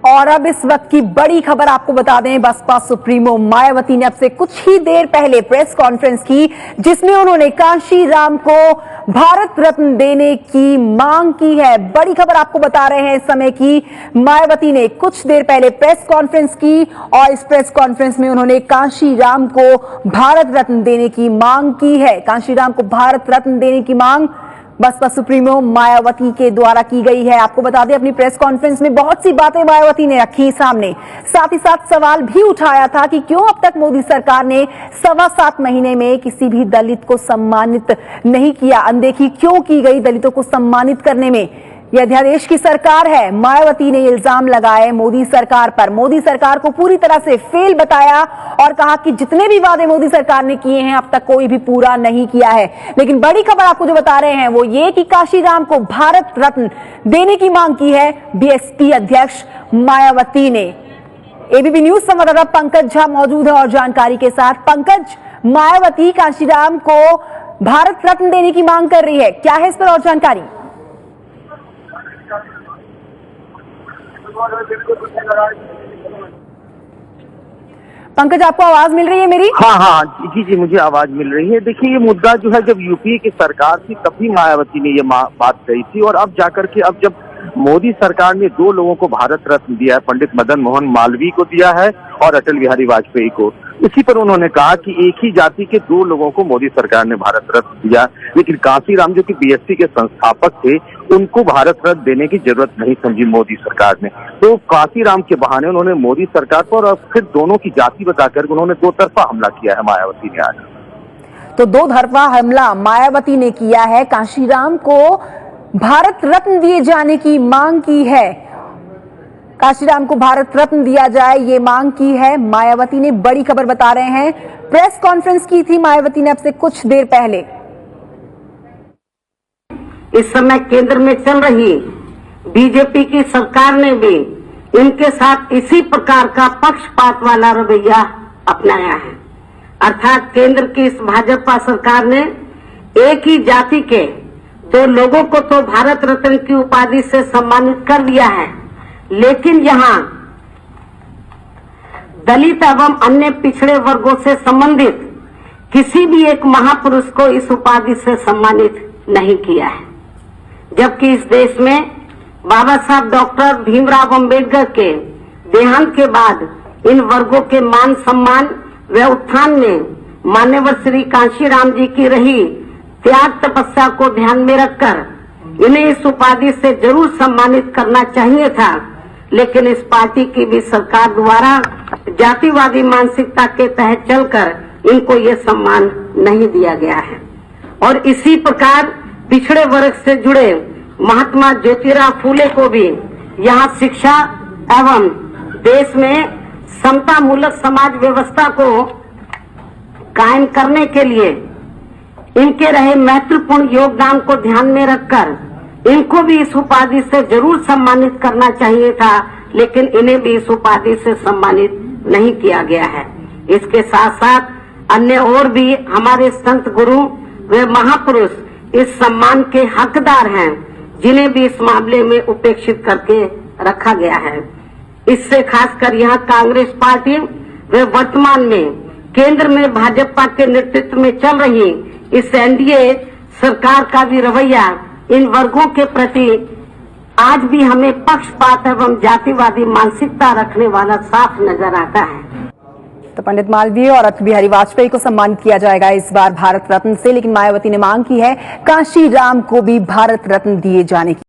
और अब इस वक्त की बड़ी खबर आपको बता दें, बसपा सुप्रीमो मायावती ने अब से कुछ ही देर पहले प्रेस कॉन्फ्रेंस की, जिसमें उन्होंने कांशीराम को भारत रत्न देने की मांग की है। बड़ी खबर आपको बता रहे हैं इस समय की मायावती ने कुछ देर पहले प्रेस कॉन्फ्रेंस की और इस प्रेस कॉन्फ्रेंस में उन्होंने कांशीराम को भारत रत्न देने की मांग की है। कांशीराम को भारत रत्न देने की मांग बसपा सुप्रीमो मायावती के द्वारा की गई है। आपको बता दें, अपनी प्रेस कॉन्फ्रेंस में बहुत सी बातें मायावती ने रखी सामने, साथ ही साथ सवाल भी उठाया था कि क्यों अब तक मोदी सरकार ने 7.25 महीने में किसी भी दलित को सम्मानित नहीं किया, अनदेखी क्यों की गई दलितों को सम्मानित करने में। यह अध्यादेश की सरकार है। मायावती ने इल्जाम लगाए मोदी सरकार पर, मोदी सरकार को पूरी तरह से फेल बताया और कहा कि जितने भी वादे मोदी सरकार ने किए हैं अब तक कोई भी पूरा नहीं किया है। लेकिन बड़ी खबर आपको जो बता रहे हैं वो ये कि कांशीराम को भारत रत्न देने की मांग की है बीएसपी अध्यक्ष मायावती ने। एबीपी न्यूज संवाददाता पंकज झा मौजूद है और जानकारी के साथ। पंकज, मायावती कांशीराम को भारत रत्न देने की मांग कर रही है, क्या है इस पर और जानकारी? पंकज, आपको आवाज मिल रही है मेरी? हाँ, जी, मुझे आवाज मिल रही है। देखिए, ये मुद्दा जो है जब यूपीए की सरकार थी तब भी मायावती ने ये बात कही थी और अब जाकर के अब जब मोदी सरकार ने 2 लोगों को भारत रत्न दिया है, पंडित मदन मोहन मालवीय को दिया है और अटल बिहारी वाजपेयी को, इसी पर उन्होंने कहा कि एक ही जाति के 2 लोगों को मोदी सरकार ने भारत रत्न दिया, लेकिन कांशीराम जो कि बीएसपी के संस्थापक थे उनको भारत रत्न देने की जरूरत नहीं समझी मोदी सरकार ने। तो कांशीराम के बहाने उन्होंने मोदी सरकार पर और फिर दोनों की जाति बताकर उन्होंने 2 तरफा हमला किया है मायावती ने आज। तो 2 तरफा हमला मायावती ने किया है, कांशीराम को भारत रत्न दिए जाने की मांग की है। कांशीराम को भारत रत्न दिया जाए ये मांग की है मायावती ने। बड़ी खबर बता रहे हैं, प्रेस कॉन्फ्रेंस की थी मायावती ने अब से कुछ देर पहले। इस समय केंद्र में चल रही बीजेपी की सरकार ने भी इनके साथ इसी प्रकार का पक्षपात वाला रवैया अपनाया है। अर्थात केंद्र की इस भाजपा सरकार ने एक ही जाति के 2 लोगों को तो भारत रत्न की उपाधि से सम्मानित कर दिया है, लेकिन यहाँ दलित एवं अन्य पिछड़े वर्गों से संबंधित किसी भी एक महापुरुष को इस उपाधि से सम्मानित नहीं किया है। जबकि इस देश में बाबा साहब डॉक्टर भीमराव अंबेडकर के देहांत के बाद इन वर्गों के मान सम्मान व उत्थान में मान्यवर श्री कांशीराम जी की रही त्याग तपस्या को ध्यान में रखकर इन्हें इस उपाधि से जरूर सम्मानित करना चाहिए था, लेकिन इस पार्टी की भी सरकार द्वारा जातिवादी मानसिकता के तहत चलकर इनको ये सम्मान नहीं दिया गया है। और इसी प्रकार पिछड़े वर्ग से जुड़े महात्मा ज्योतिराव फूले को भी यहाँ शिक्षा एवं देश में समता मूलक समाज व्यवस्था को कायम करने के लिए इनके रहे महत्वपूर्ण योगदान को ध्यान में रखकर इनको भी इस उपाधि से जरूर सम्मानित करना चाहिए था, लेकिन इन्हें भी इस उपाधि से सम्मानित नहीं किया गया है। इसके साथ साथ अन्य और भी हमारे संत गुरु व महापुरुष इस सम्मान के हकदार हैं, जिन्हें भी इस मामले में उपेक्षित करके रखा गया है। इससे खासकर यहाँ कांग्रेस पार्टी व वर्तमान में केंद्र में भाजपा के नेतृत्व में चल रही इस एनडीए सरकार का भी रवैया इन वर्गों के प्रति आज भी हमें पक्षपात एवं जातिवादी मानसिकता रखने वाला साफ नजर आता है। तो पंडित मालवीय और अटल बिहारी वाजपेयी को सम्मानित किया जाएगा इस बार भारत रत्न से, लेकिन मायावती ने मांग की है कांशीराम को भी भारत रत्न दिए जाने की।